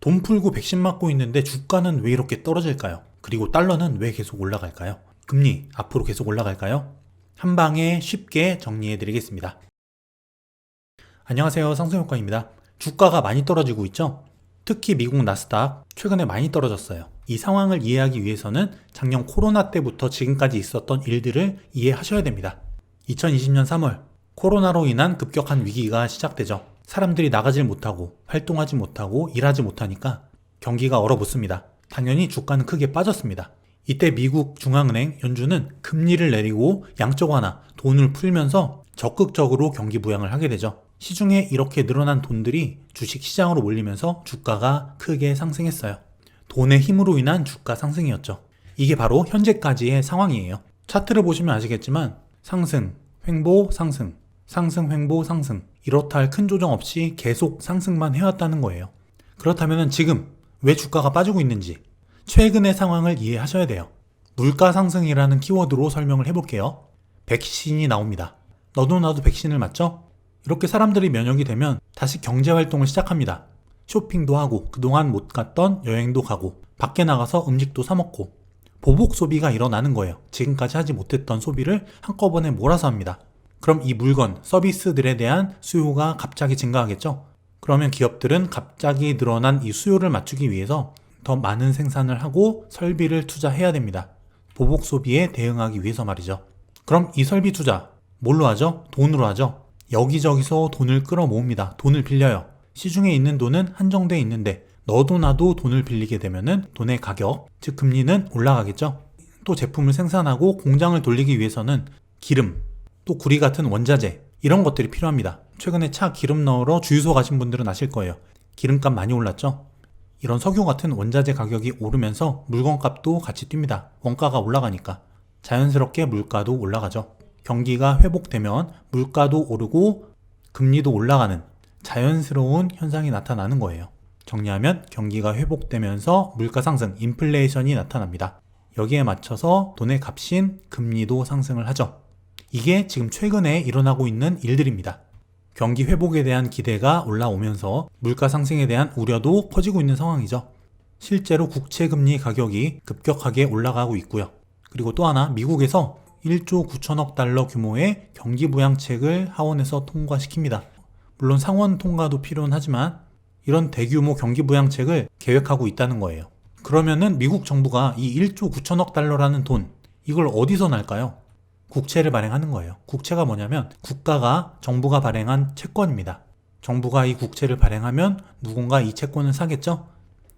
돈 풀고 백신 맞고 있는데 주가는 왜 이렇게 떨어질까요? 그리고 달러는 왜 계속 올라갈까요? 금리 앞으로 계속 올라갈까요? 한 방에 쉽게 정리해 드리겠습니다. 안녕하세요, 상승효과입니다. 주가가 많이 떨어지고 있죠? 특히 미국 나스닥 최근에 많이 떨어졌어요. 이 상황을 이해하기 위해서는 작년 코로나 때부터 지금까지 있었던 일들을 이해하셔야 됩니다. 2020년 3월 코로나로 인한 급격한 위기가 시작되죠. 사람들이 나가질 못하고 활동하지 못하고 일하지 못하니까 경기가 얼어붙습니다. 당연히 주가는 크게 빠졌습니다. 이때 미국 중앙은행 연준은 금리를 내리고 양적 완화, 돈을 풀면서 적극적으로 경기 부양을 하게 되죠. 시중에 이렇게 늘어난 돈들이 주식 시장으로 몰리면서 주가가 크게 상승했어요. 돈의 힘으로 인한 주가 상승이었죠. 이게 바로 현재까지의 상황이에요. 차트를 보시면 아시겠지만 상승, 횡보, 상승, 상승, 횡보, 상승, 이렇다 할 큰 조정 없이 계속 상승만 해왔다는 거예요. 그렇다면 지금 왜 주가가 빠지고 있는지 최근의 상황을 이해하셔야 돼요. 물가 상승이라는 키워드로 설명을 해볼게요. 백신이 나옵니다. 너도 나도 백신을 맞죠? 이렇게 사람들이 면역이 되면 다시 경제활동을 시작합니다. 쇼핑도 하고 그동안 못 갔던 여행도 가고 밖에 나가서 음식도 사 먹고 보복 소비가 일어나는 거예요. 지금까지 하지 못했던 소비를 한꺼번에 몰아서 합니다. 그럼 이 물건, 서비스들에 대한 수요가 갑자기 증가하겠죠? 그러면 기업들은 갑자기 늘어난 이 수요를 맞추기 위해서 더 많은 생산을 하고 설비를 투자해야 됩니다. 보복 소비에 대응하기 위해서 말이죠. 그럼 이 설비 투자 뭘로 하죠? 돈으로 하죠. 여기저기서 돈을 끌어모읍니다. 돈을 빌려요. 시중에 있는 돈은 한정돼 있는데 너도 나도 돈을 빌리게 되면은 돈의 가격, 즉 금리는 올라가겠죠. 또 제품을 생산하고 공장을 돌리기 위해서는 기름, 또 구리 같은 원자재 이런 것들이 필요합니다. 최근에 차 기름 넣으러 주유소 가신 분들은 아실 거예요. 기름값 많이 올랐죠? 이런 석유 같은 원자재 가격이 오르면서 물건값도 같이 뜁니다. 원가가 올라가니까 자연스럽게 물가도 올라가죠. 경기가 회복되면 물가도 오르고 금리도 올라가는 자연스러운 현상이 나타나는 거예요. 정리하면 경기가 회복되면서 물가 상승, 인플레이션이 나타납니다. 여기에 맞춰서 돈의 값인 금리도 상승을 하죠. 이게 지금 최근에 일어나고 있는 일들입니다. 경기 회복에 대한 기대가 올라오면서 물가 상승에 대한 우려도 커지고 있는 상황이죠. 실제로 국채금리 가격이 급격하게 올라가고 있고요. 그리고 또 하나 미국에서 1조 9천억 달러 규모의 경기 부양책을 하원에서 통과시킵니다. 물론 상원 통과도 필요는 하지만 이런 대규모 경기 부양책을 계획하고 있다는 거예요. 그러면은 미국 정부가 이 1조 9천억 달러라는 돈, 이걸 어디서 날까요? 국채를 발행하는 거예요. 국채가 뭐냐면 국가가 정부가 발행한 채권입니다. 정부가 이 국채를 발행하면 누군가 이 채권을 사겠죠?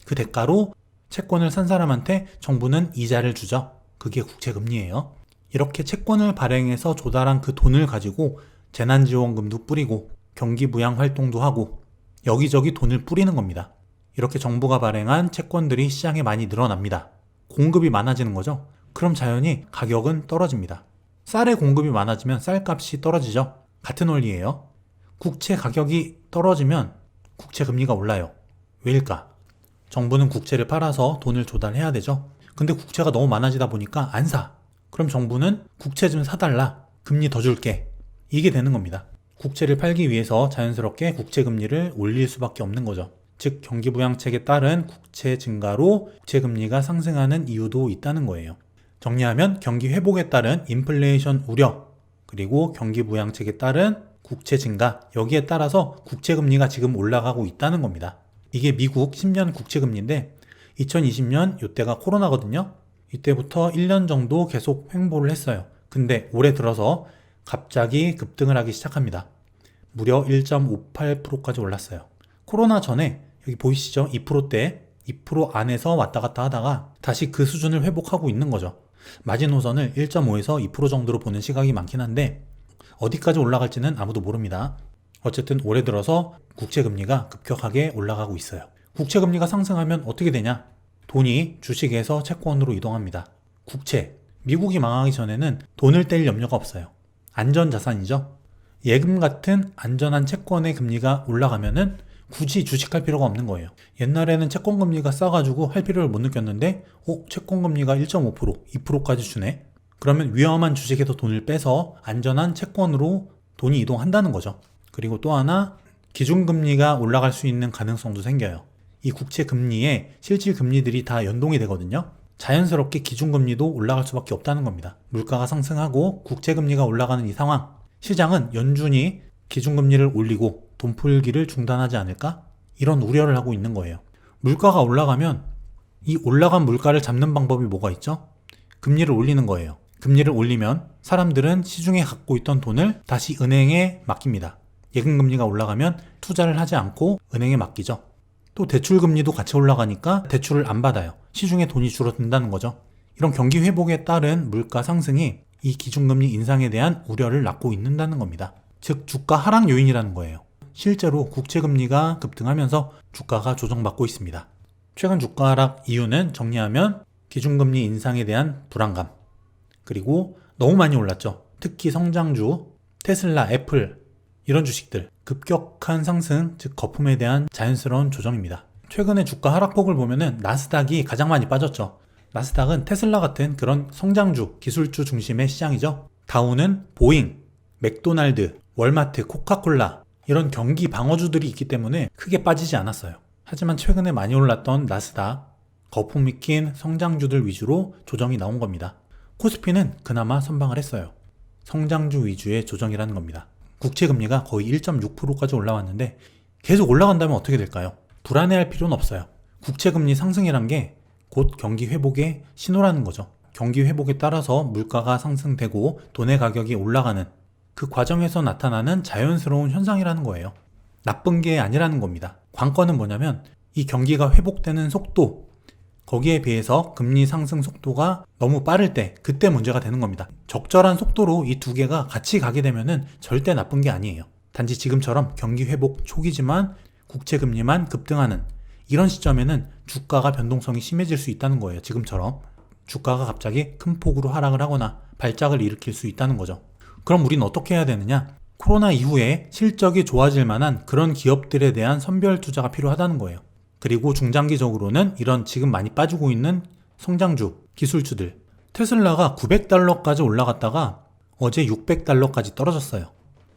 그 대가로 채권을 산 사람한테 정부는 이자를 주죠. 그게 국채금리예요. 이렇게 채권을 발행해서 조달한 그 돈을 가지고 재난지원금도 뿌리고 경기 부양 활동도 하고 여기저기 돈을 뿌리는 겁니다. 이렇게 정부가 발행한 채권들이 시장에 많이 늘어납니다. 공급이 많아지는 거죠. 그럼 자연히 가격은 떨어집니다. 쌀의 공급이 많아지면 쌀값이 떨어지죠. 같은 원리예요. 국채 가격이 떨어지면 국채 금리가 올라요. 왜일까? 정부는 국채를 팔아서 돈을 조달해야 되죠. 근데 국채가 너무 많아지다 보니까 안 사. 그럼 정부는 국채 좀 사달라. 금리 더 줄게. 이게 되는 겁니다. 국채를 팔기 위해서 자연스럽게 국채 금리를 올릴 수밖에 없는 거죠. 즉 경기 부양책에 따른 국채 증가로 국채 금리가 상승하는 이유도 있다는 거예요. 정리하면 경기 회복에 따른 인플레이션 우려, 그리고 경기 부양책에 따른 국채 증가, 여기에 따라서 국채 금리가 지금 올라가고 있다는 겁니다. 이게 미국 10년 국채 금리인데 2020년 이때가 코로나거든요. 이때부터 1년 정도 계속 횡보를 했어요. 근데 올해 들어서 갑자기 급등을 하기 시작합니다. 무려 1.58%까지 올랐어요. 코로나 전에 여기 보이시죠? 2%대 2% 안에서 왔다 갔다 하다가 다시 그 수준을 회복하고 있는 거죠. 마지노선을 1.5에서 2% 정도로 보는 시각이 많긴 한데 어디까지 올라갈지는 아무도 모릅니다. 어쨌든 올해 들어서 국채금리가 급격하게 올라가고 있어요. 국채금리가 상승하면 어떻게 되냐? 돈이 주식에서 채권으로 이동합니다. 국채, 미국이 망하기 전에는 돈을 뗄 염려가 없어요. 안전자산이죠. 예금 같은 안전한 채권의 금리가 올라가면은 굳이 주식할 필요가 없는 거예요. 옛날에는 채권 금리가 싸가지고 할 필요를 못 느꼈는데 채권 금리가 1.5%, 2%까지 주네? 그러면 위험한 주식에서 돈을 빼서 안전한 채권으로 돈이 이동한다는 거죠. 그리고 또 하나 기준금리가 올라갈 수 있는 가능성도 생겨요. 이 국채 금리에 실질 금리들이 다 연동이 되거든요. 자연스럽게 기준금리도 올라갈 수밖에 없다는 겁니다. 물가가 상승하고 국채금리가 올라가는 이 상황, 시장은 연준이 기준금리를 올리고 돈풀기를 중단하지 않을까? 이런 우려를 하고 있는 거예요. 물가가 올라가면 이 올라간 물가를 잡는 방법이 뭐가 있죠? 금리를 올리는 거예요. 금리를 올리면 사람들은 시중에 갖고 있던 돈을 다시 은행에 맡깁니다. 예금금리가 올라가면 투자를 하지 않고 은행에 맡기죠. 또 대출금리도 같이 올라가니까 대출을 안 받아요. 시중에 돈이 줄어든다는 거죠. 이런 경기 회복에 따른 물가 상승이 이 기준금리 인상에 대한 우려를 낳고 있는다는 겁니다. 즉 주가 하락 요인이라는 거예요. 실제로 국채금리가 급등하면서 주가가 조정받고 있습니다. 최근 주가 하락 이유는 정리하면 기준금리 인상에 대한 불안감, 그리고 너무 많이 올랐죠. 특히 성장주, 테슬라, 애플 이런 주식들 급격한 상승, 즉 거품에 대한 자연스러운 조정입니다. 최근에 주가 하락폭을 보면은 나스닥이 가장 많이 빠졌죠. 나스닥은 테슬라 같은 그런 성장주, 기술주 중심의 시장이죠. 다우는 보잉, 맥도날드, 월마트, 코카콜라 이런 경기 방어주들이 있기 때문에 크게 빠지지 않았어요. 하지만 최근에 많이 올랐던 나스닥, 거품이 낀 성장주들 위주로 조정이 나온 겁니다. 코스피는 그나마 선방을 했어요. 성장주 위주의 조정이라는 겁니다. 국채금리가 거의 1.6%까지 올라왔는데 계속 올라간다면 어떻게 될까요? 불안해할 필요는 없어요. 국채금리 상승이란 게 곧 경기 회복의 신호라는 거죠. 경기 회복에 따라서 물가가 상승되고 돈의 가격이 올라가는 그 과정에서 나타나는 자연스러운 현상이라는 거예요. 나쁜 게 아니라는 겁니다. 관건은 뭐냐면 이 경기가 회복되는 속도, 거기에 비해서 금리 상승 속도가 너무 빠를 때 그때 문제가 되는 겁니다. 적절한 속도로 이 두 개가 같이 가게 되면은 절대 나쁜 게 아니에요. 단지 지금처럼 경기 회복 초기지만 국채금리만 급등하는 이런 시점에는 주가가 변동성이 심해질 수 있다는 거예요. 지금처럼 주가가 갑자기 큰 폭으로 하락을 하거나 발작을 일으킬 수 있다는 거죠. 그럼 우리는 어떻게 해야 되느냐? 코로나 이후에 실적이 좋아질 만한 그런 기업들에 대한 선별 투자가 필요하다는 거예요. 그리고 중장기적으로는 이런 지금 많이 빠지고 있는 성장주, 기술주들, 테슬라가 $900까지 올라갔다가 어제 $600까지 떨어졌어요.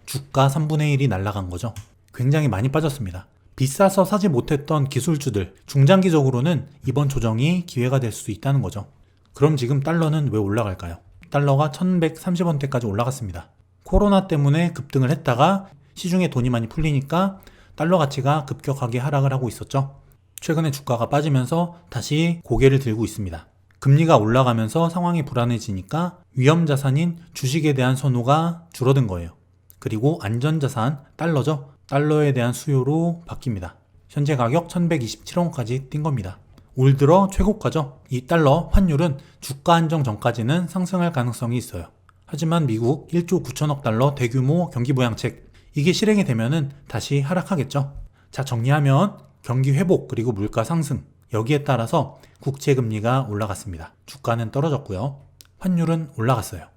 주가 3분의 1이 날아간 거죠. 굉장히 많이 빠졌습니다. 비싸서 사지 못했던 기술주들, 중장기적으로는 이번 조정이 기회가 될 수 있다는 거죠. 그럼 지금 달러는 왜 올라갈까요? 달러가 1130원대까지 올라갔습니다. 코로나 때문에 급등을 했다가 시중에 돈이 많이 풀리니까 달러 가치가 급격하게 하락을 하고 있었죠. 최근에 주가가 빠지면서 다시 고개를 들고 있습니다. 금리가 올라가면서 상황이 불안해지니까 위험자산인 주식에 대한 선호가 줄어든 거예요. 그리고 안전자산, 달러죠. 달러에 대한 수요로 바뀝니다. 현재 가격 1127원까지 뛴 겁니다. 올 들어 최고가죠. 이 달러 환율은 주가 안정 전까지는 상승할 가능성이 있어요. 하지만 미국 1조 9천억 달러 대규모 경기 부양책, 이게 실행이 되면은 다시 하락하겠죠. 자, 정리하면 경기 회복 그리고 물가 상승, 여기에 따라서 국채금리가 올라갔습니다. 주가는 떨어졌고요. 환율은 올라갔어요.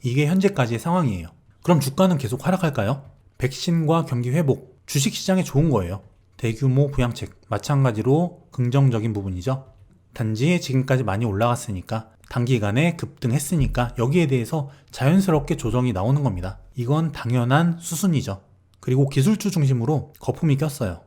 이게 현재까지의 상황이에요. 그럼 주가는 계속 하락할까요? 백신과 경기 회복, 주식시장에 좋은 거예요. 대규모 부양책, 마찬가지로 긍정적인 부분이죠. 단지 지금까지 많이 올라갔으니까, 단기간에 급등했으니까 여기에 대해서 자연스럽게 조정이 나오는 겁니다. 이건 당연한 수순이죠. 그리고 기술주 중심으로 거품이 꼈어요.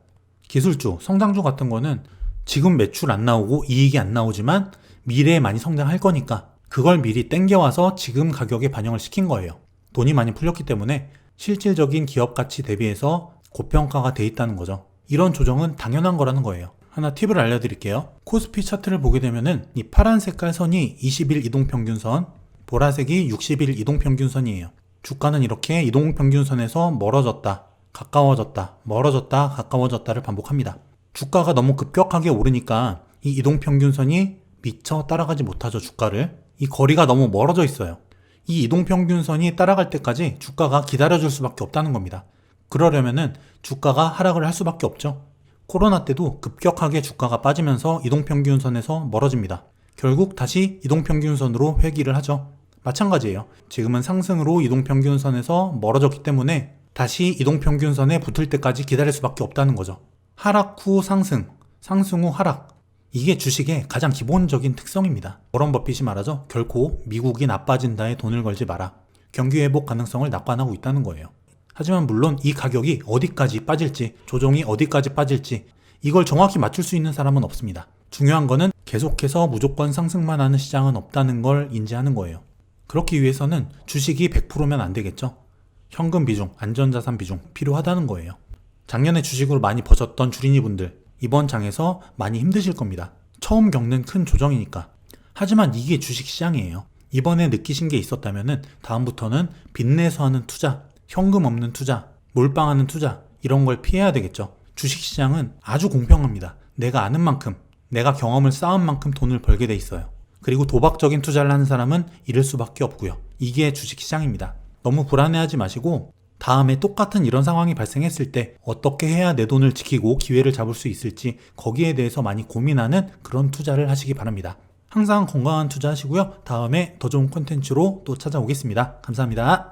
기술주, 성장주 같은 거는 지금 매출 안 나오고 이익이 안 나오지만 미래에 많이 성장할 거니까 그걸 미리 땡겨와서 지금 가격에 반영을 시킨 거예요. 돈이 많이 풀렸기 때문에 실질적인 기업 가치 대비해서 고평가가 돼 있다는 거죠. 이런 조정은 당연한 거라는 거예요. 하나 팁을 알려드릴게요. 코스피 차트를 보게 되면은 이 파란 색깔 선이 20일 이동평균선, 보라색이 60일 이동평균선이에요. 주가는 이렇게 이동평균선에서 멀어졌다, 가까워졌다, 멀어졌다, 가까워졌다를 반복합니다. 주가가 너무 급격하게 오르니까 이 이동평균선이 미처 따라가지 못하죠, 주가를. 이 거리가 너무 멀어져 있어요. 이 이동평균선이 따라갈 때까지 주가가 기다려줄 수밖에 없다는 겁니다. 그러려면은 주가가 하락을 할 수밖에 없죠. 코로나 때도 급격하게 주가가 빠지면서 이동평균선에서 멀어집니다. 결국 다시 이동평균선으로 회귀를 하죠. 마찬가지예요. 지금은 상승으로 이동평균선에서 멀어졌기 때문에 다시 이동평균선에 붙을 때까지 기다릴 수밖에 없다는 거죠. 하락 후 상승, 상승 후 하락. 이게 주식의 가장 기본적인 특성입니다. 워런 버핏이 말하죠. 결코 미국이 나빠진다에 돈을 걸지 마라. 경기 회복 가능성을 낙관하고 있다는 거예요. 하지만 물론 이 가격이 어디까지 빠질지, 조정이 어디까지 빠질지 이걸 정확히 맞출 수 있는 사람은 없습니다. 중요한 거는 계속해서 무조건 상승만 하는 시장은 없다는 걸 인지하는 거예요. 그렇기 위해서는 주식이 100%면 안 되겠죠. 현금 비중, 안전자산 비중 필요하다는 거예요. 작년에 주식으로 많이 버셨던 주린이분들, 이번 장에서 많이 힘드실 겁니다. 처음 겪는 큰 조정이니까. 하지만 이게 주식시장이에요. 이번에 느끼신 게 있었다면 다음부터는 빚내서 하는 투자, 현금 없는 투자, 몰빵하는 투자 이런 걸 피해야 되겠죠. 주식시장은 아주 공평합니다. 내가 아는 만큼, 내가 경험을 쌓은 만큼 돈을 벌게 돼 있어요. 그리고 도박적인 투자를 하는 사람은 잃을 수밖에 없고요. 이게 주식시장입니다. 너무 불안해하지 마시고 다음에 똑같은 이런 상황이 발생했을 때 어떻게 해야 내 돈을 지키고 기회를 잡을 수 있을지 거기에 대해서 많이 고민하는 그런 투자를 하시기 바랍니다. 항상 건강한 투자 하시고요. 다음에 더 좋은 콘텐츠로 또 찾아오겠습니다. 감사합니다.